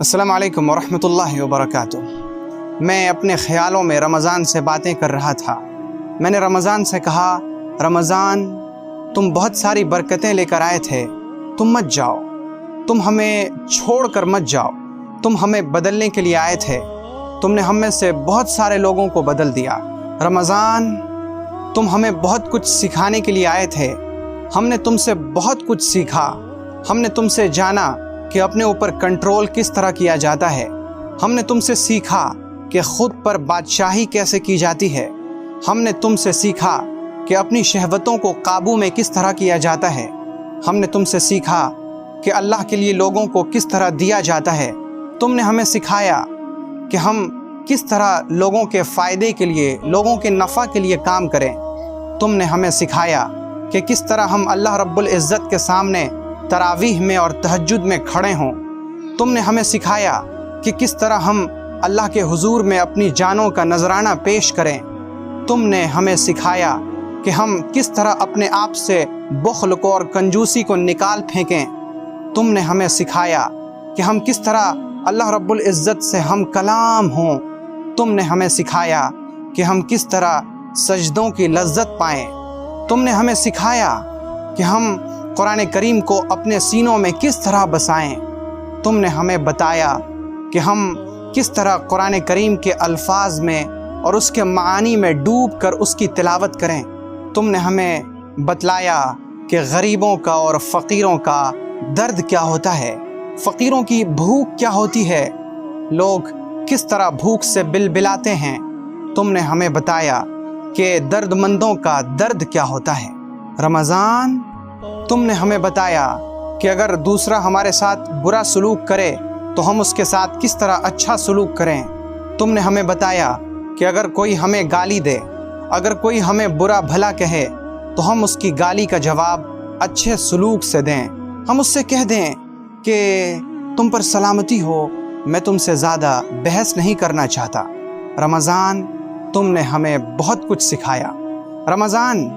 السلام علیکم ورحمۃ اللہ وبرکاتہ۔ میں اپنے خیالوں میں رمضان سے باتیں کر رہا تھا۔ میں نے رمضان سے کہا، رمضان تم بہت ساری برکتیں لے کر آئے تھے، تم مت جاؤ، تم ہمیں چھوڑ کر مت جاؤ، تم ہمیں بدلنے کے لیے آئے تھے، تم نے ہم میں سے بہت سارے لوگوں کو بدل دیا۔ رمضان تم ہمیں بہت کچھ سکھانے کے لیے آئے تھے، ہم نے تم سے بہت کچھ سیکھا، ہم نے تم سے جانا کہ اپنے اوپر کنٹرول کس طرح کیا جاتا ہے، ہم نے تم سے سیکھا کہ خود پر بادشاہی کیسے کی جاتی ہے، ہم نے تم سے سیکھا کہ اپنی شہوتوں کو قابو میں کس طرح کیا جاتا ہے، ہم نے تم سے سیکھا کہ اللہ کے لیے لوگوں کو کس طرح دیا جاتا ہے، تم نے ہمیں سکھایا کہ ہم کس طرح لوگوں کے فائدے کے لیے، لوگوں کے نفع کے لیے کام کریں، تم نے ہمیں سکھایا کہ کس طرح ہم اللہ رب العزت کے سامنے تراویح میں اور تہجد میں کھڑے ہوں، تم نے ہمیں سکھایا کہ کس طرح ہم اللہ کے حضور میں اپنی جانوں کا نذرانہ پیش کریں، تم نے ہمیں سکھایا کہ ہم کس طرح اپنے آپ سے بخل کو اور کنجوسی کو نکال پھینکیں، تم نے ہمیں سکھایا کہ ہم کس طرح اللہ رب العزت سے ہم کلام ہوں، تم نے ہمیں سکھایا کہ ہم کس طرح سجدوں کی لذت پائیں، تم نے ہمیں سکھایا کہ ہم قرآن کریم کو اپنے سینوں میں کس طرح بسائیں، تم نے ہمیں بتایا کہ ہم کس طرح قرآن کریم کے الفاظ میں اور اس کے معانی میں ڈوب کر اس کی تلاوت کریں، تم نے ہمیں بتلایا کہ غریبوں کا اور فقیروں کا درد کیا ہوتا ہے، فقیروں کی بھوک کیا ہوتی ہے، لوگ کس طرح بھوک سے بلبلاتے ہیں، تم نے ہمیں بتایا کہ درد مندوں کا درد کیا ہوتا ہے۔ رمضان تم نے ہمیں بتایا کہ اگر دوسرا ہمارے ساتھ برا سلوک کرے تو ہم اس کے ساتھ کس طرح اچھا سلوک کریں، تم نے ہمیں بتایا کہ اگر کوئی ہمیں گالی دے، اگر کوئی ہمیں برا بھلا کہے تو ہم اس کی گالی کا جواب اچھے سلوک سے دیں، ہم اس سے کہہ دیں کہ تم پر سلامتی ہو، میں تم سے زیادہ بحث نہیں کرنا چاہتا۔ رمضان تم نے ہمیں بہت کچھ سکھایا۔ رمضان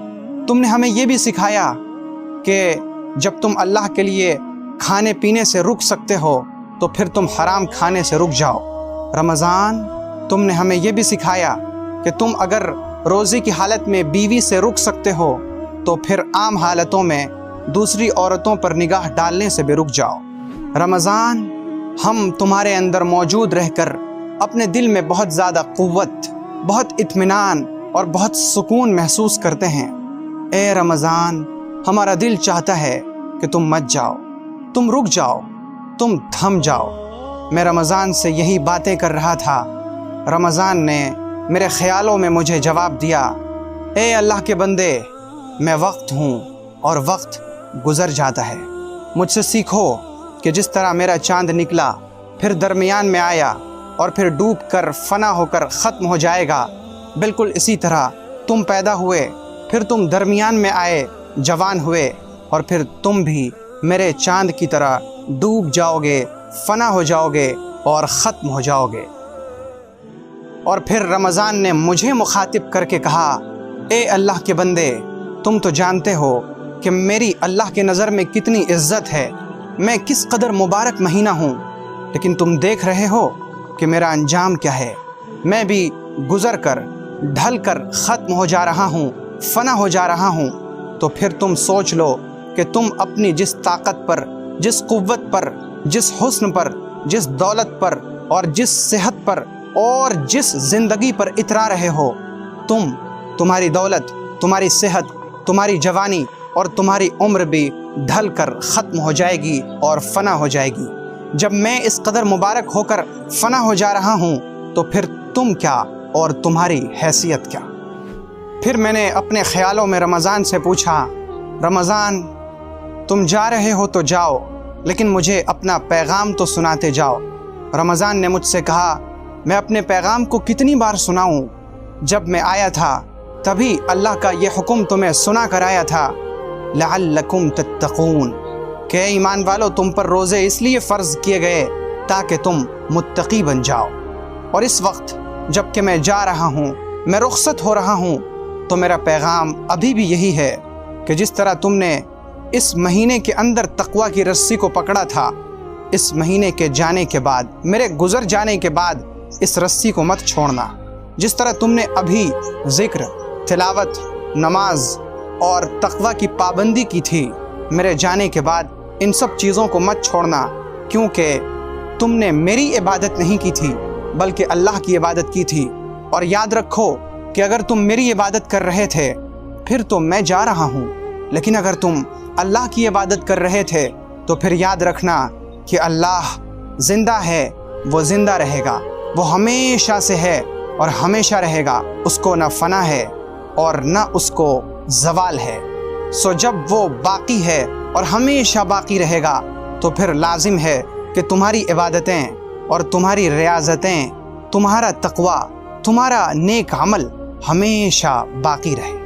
تم نے ہمیں یہ بھی سکھایا کہ جب تم اللہ کے لیے کھانے پینے سے رک سکتے ہو تو پھر تم حرام کھانے سے رک جاؤ۔ رمضان تم نے ہمیں یہ بھی سکھایا کہ تم اگر روزے کی حالت میں بیوی سے رک سکتے ہو تو پھر عام حالتوں میں دوسری عورتوں پر نگاہ ڈالنے سے بھی رک جاؤ۔ رمضان ہم تمہارے اندر موجود رہ کر اپنے دل میں بہت زیادہ قوت، بہت اطمینان اور بہت سکون محسوس کرتے ہیں۔ اے رمضان ہمارا دل چاہتا ہے کہ تم مت جاؤ، تم رک جاؤ، تم تھم جاؤ۔ میں رمضان سے یہی باتیں کر رہا تھا، رمضان نے میرے خیالوں میں مجھے جواب دیا، اے اللہ کے بندے، میں وقت ہوں اور وقت گزر جاتا ہے، مجھ سے سیکھو کہ جس طرح میرا چاند نکلا، پھر درمیان میں آیا اور پھر ڈوب کر فنا ہو کر ختم ہو جائے گا، بالکل اسی طرح تم پیدا ہوئے، پھر تم درمیان میں آئے، جوان ہوئے اور پھر تم بھی میرے چاند کی طرح ڈوب جاؤ گے، فنا ہو جاؤ گے اور ختم ہو جاؤ گے۔ اور پھر رمضان نے مجھے مخاطب کر کے کہا، اے اللہ کے بندے، تم تو جانتے ہو کہ میری اللہ کے نظر میں کتنی عزت ہے، میں کس قدر مبارک مہینہ ہوں، لیکن تم دیکھ رہے ہو کہ میرا انجام کیا ہے، میں بھی گزر کر ڈھل کر ختم ہو جا رہا ہوں، فنا ہو جا رہا ہوں، تو پھر تم سوچ لو کہ تم اپنی جس طاقت پر، جس قوت پر، جس حسن پر، جس دولت پر اور جس صحت پر اور جس زندگی پر اترا رہے ہو، تمہاری دولت، تمہاری صحت، تمہاری جوانی اور تمہاری عمر بھی ڈھل کر ختم ہو جائے گی اور فنا ہو جائے گی۔ جب میں اس قدر مبارک ہو کر فنا ہو جا رہا ہوں تو پھر تم کیا اور تمہاری حیثیت کیا؟ پھر میں نے اپنے خیالوں میں رمضان سے پوچھا، رمضان تم جا رہے ہو تو جاؤ، لیکن مجھے اپنا پیغام تو سناتے جاؤ۔ رمضان نے مجھ سے کہا، میں اپنے پیغام کو کتنی بار سناؤں؟ جب میں آیا تھا تبھی اللہ کا یہ حکم تمہیں سنا کر آیا تھا، لعلکم تتقون، کہ ایمان والو تم پر روزے اس لیے فرض کیے گئے تاکہ تم متقی بن جاؤ۔ اور اس وقت جب کہ میں جا رہا ہوں، میں رخصت ہو رہا ہوں، تو میرا پیغام ابھی بھی یہی ہے کہ جس طرح تم نے اس مہینے کے اندر تقویٰ کی رسی کو پکڑا تھا، اس مہینے کے جانے کے بعد، میرے گزر جانے کے بعد اس رسی کو مت چھوڑنا۔ جس طرح تم نے ابھی ذکر، تلاوت، نماز اور تقوی کی پابندی کی تھی، میرے جانے کے بعد ان سب چیزوں کو مت چھوڑنا، کیونکہ تم نے میری عبادت نہیں کی تھی بلکہ اللہ کی عبادت کی تھی۔ اور یاد رکھو کہ اگر تم میری عبادت کر رہے تھے پھر تو میں جا رہا ہوں، لیکن اگر تم اللہ کی عبادت کر رہے تھے تو پھر یاد رکھنا کہ اللہ زندہ ہے، وہ زندہ رہے گا، وہ ہمیشہ سے ہے اور ہمیشہ رہے گا، اس کو نہ فنا ہے اور نہ اس کو زوال ہے۔ سو جب وہ باقی ہے اور ہمیشہ باقی رہے گا تو پھر لازم ہے کہ تمہاری عبادتیں اور تمہاری ریاضتیں، تمہارا تقوی، تمہارا نیک عمل ہمیشہ باقی رہے۔